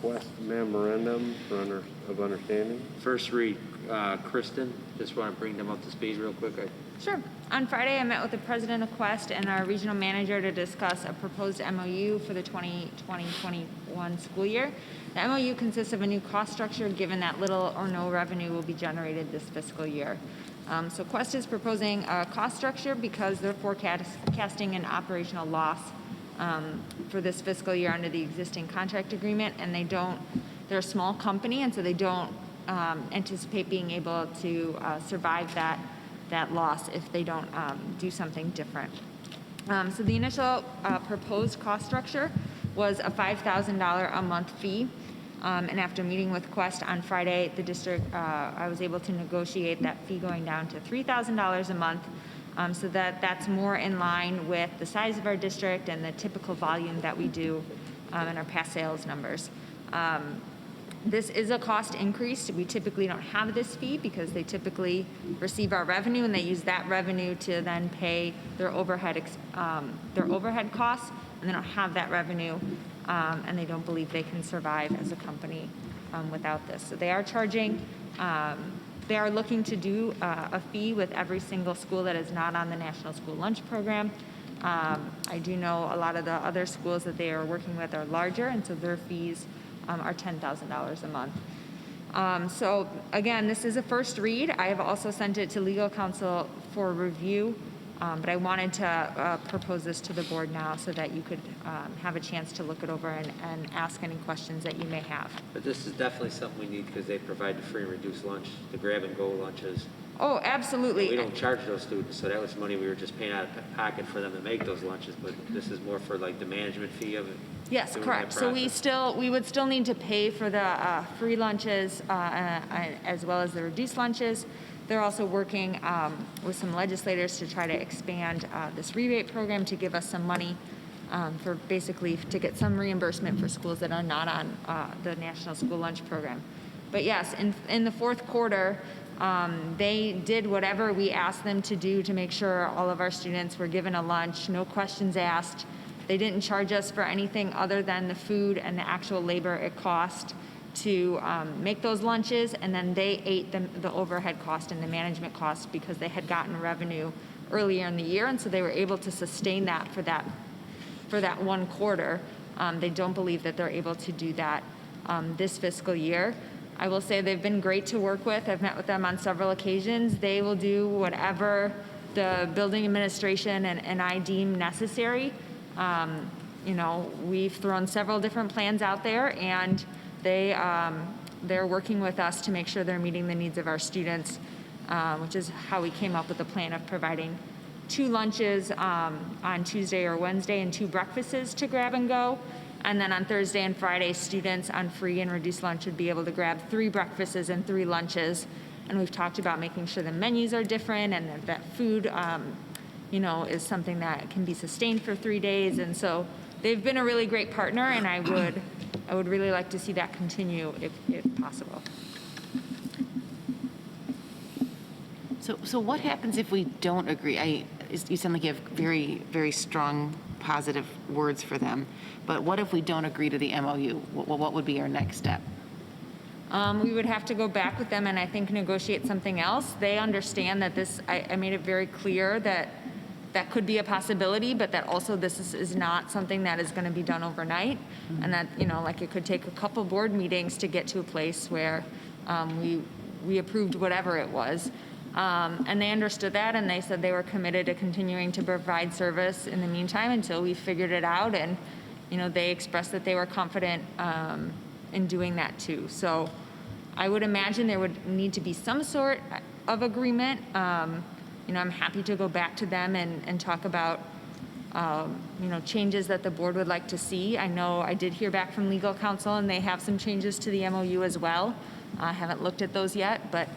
Quest memorandum of understanding. First read, Kristen, just want to bring them up to speed real quick. Sure. On Friday, I met with the president of Quest and our regional manager to discuss a proposed MOU for the 2020-21 school year. The MOU consists of a new cost structure given that little or no revenue will be generated this fiscal year. So Quest is proposing a cost structure because they're forecasting an operational loss for this fiscal year under the existing contract agreement, and they're a small company, and so they don't anticipate being able to survive that loss if they don't do something different. So the initial proposed cost structure was a $5,000 a month fee. And after meeting with Quest on Friday, the district, I was able to negotiate that fee going down to $3,000 a month, so that's more in line with the size of our district and the typical volume that we do in our past sales numbers. This is a cost increase. We typically don't have this fee because they typically receive our revenue and they use that revenue to then pay their overhead costs, and they don't have that revenue, and they don't believe they can survive as a company without this. So they are charging, they are looking to do a fee with every single school that is not on the National School Lunch Program. I do know a lot of the other schools that they are working with are larger, and so their fees are $10,000 a month. So again, this is a first read. I have also sent it to legal counsel for review, but I wanted to propose this to the board now so that you could have a chance to look it over and ask any questions that you may have. But this is definitely something we need because they provide the free and reduced lunch, the grab-and-go lunches. Oh, absolutely. We don't charge those students, so that was money we were just paying out of pocket for them to make those lunches, but this is more for like the management fee of it. Yes, correct. So we would still need to pay for the free lunches as well as the reduced lunches. They're also working with some legislators to try to expand this rebate program to give us some money for basically to get some reimbursement for schools that are not on the National School Lunch Program. But yes, in the fourth quarter, they did whatever we asked them to do to make sure all of our students were given a lunch, no questions asked. They didn't charge us for anything other than the food and the actual labor it cost to make those lunches, and then they ate the overhead cost and the management cost because they had gotten revenue earlier in the year, and so they were able to sustain that for that one quarter. They don't believe that they're able to do that this fiscal year. I will say they've been great to work with. I've met with them on several occasions. They will do whatever the building administration and I deem necessary. We've thrown several different plans out there, and they're working with us to make sure they're meeting the needs of our students, which is how we came up with the plan of providing 2 lunches on Tuesday or Wednesday and 2 breakfasts to grab and go. And then on Thursday and Friday, students on free and reduced lunch would be able to grab 3 breakfasts and 3 lunches. And we've talked about making sure the menus are different and that food, is something that can be sustained for 3 days. And so they've been a really great partner, and I would really like to see that continue if possible. So what happens if we don't agree? You sound like you have very, very strong positive words for them, but what if we don't agree to the MOU? What would be our next step? We would have to go back with them and I think negotiate something else. They understand that I made it very clear that could be a possibility, but that also this is not something that is going to be done overnight, and that it could take a couple board meetings to get to a place where we approved whatever it was. And they understood that, and they said they were committed to continuing to provide service in the meantime until we figured it out. And they expressed that they were confident in doing that too. So I would imagine there would need to be some sort of agreement. I'm happy to go back to them and talk about changes that the board would like to see. I know I did hear back from legal counsel, and they have some changes to the MOU as well. I haven't looked at those yet, but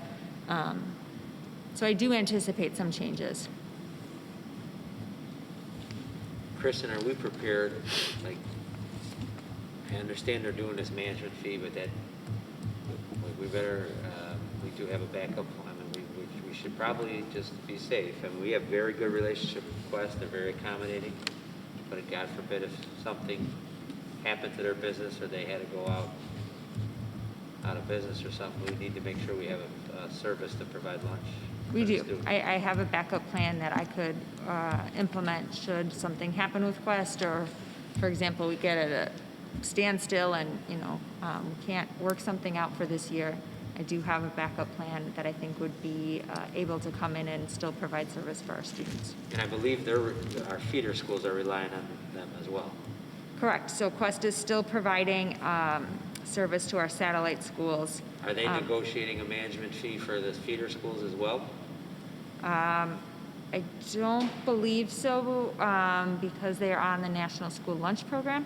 so I do anticipate some changes. Kristen, are we prepared? I understand they're doing this management fee, but we better, we do have a backup plan. We should probably just be safe. We have very good relationship with Quest. They're very accommodating, but God forbid if something happened to their business or they had to go out of business or something, we need to make sure we have a service to provide lunch. We for the do. students. I have a backup plan that I could implement should something happen with Quest, or, for example, we get at a standstill and, we can't work something out for this year. I do have a backup plan that I think would be able to come in and still provide service for our students. And I believe our feeder schools are relying on them as well. Correct. So Quest is still providing service to our satellite schools. Are they negotiating a management fee for the feeder schools as well? I don't believe so, because they are on the National School Lunch Program.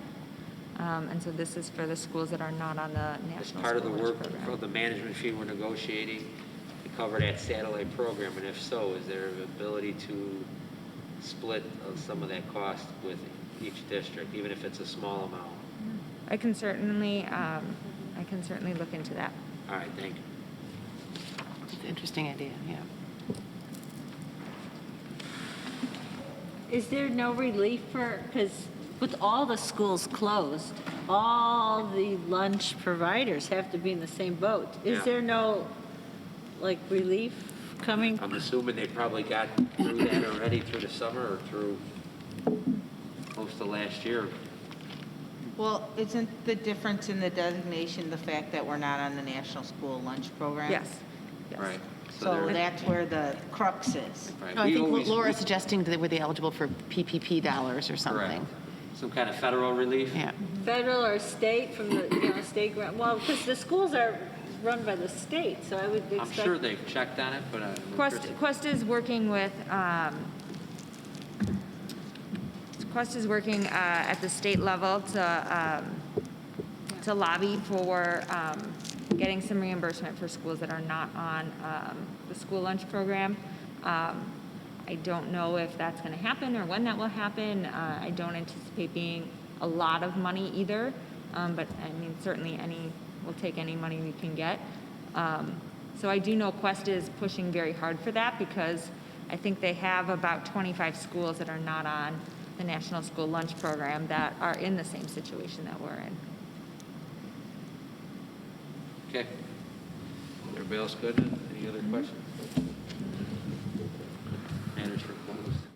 And so this is for the schools that are not on the As National part of the School work Lunch for Program. the management fee we're negotiating to cover that satellite program? And if so, is there an ability to split some of that cost with each district, even if it's a small amount? I can certainly look into that. All right, thank you. It's an interesting idea, yeah. Is there no relief for, because with all the schools closed, all the lunch providers have to be in the same boat. Is Yeah. there no, relief coming? I'm assuming they probably got through that already through the summer or through most of last year. Well, isn't the difference in the designation the fact that we're not on the National School Lunch Program? Yes. Yes. Right. So they're- that's where the crux is. right, No, I we think always- Laura's suggesting that were they eligible for PPP dollars or something? Correct. Some kind of federal relief? Yeah. Federal or state from the, state grant? Well, because the schools are run by the state, so I would expect. I'm sure they've checked on it, but Quest is working with, Quest is working at the state level to lobby for getting some reimbursement for schools that are not on the school lunch program. I don't know if that's going to happen or when that will happen. I don't anticipate being a lot of money either, but I mean, certainly we'll take any money we can get. So I do know Quest is pushing very hard for that, because I think they have about 25 schools that are not on the National School Lunch Program that are in the same situation that we're in. Okay. Everybody else good? Any other questions? Matters for closed.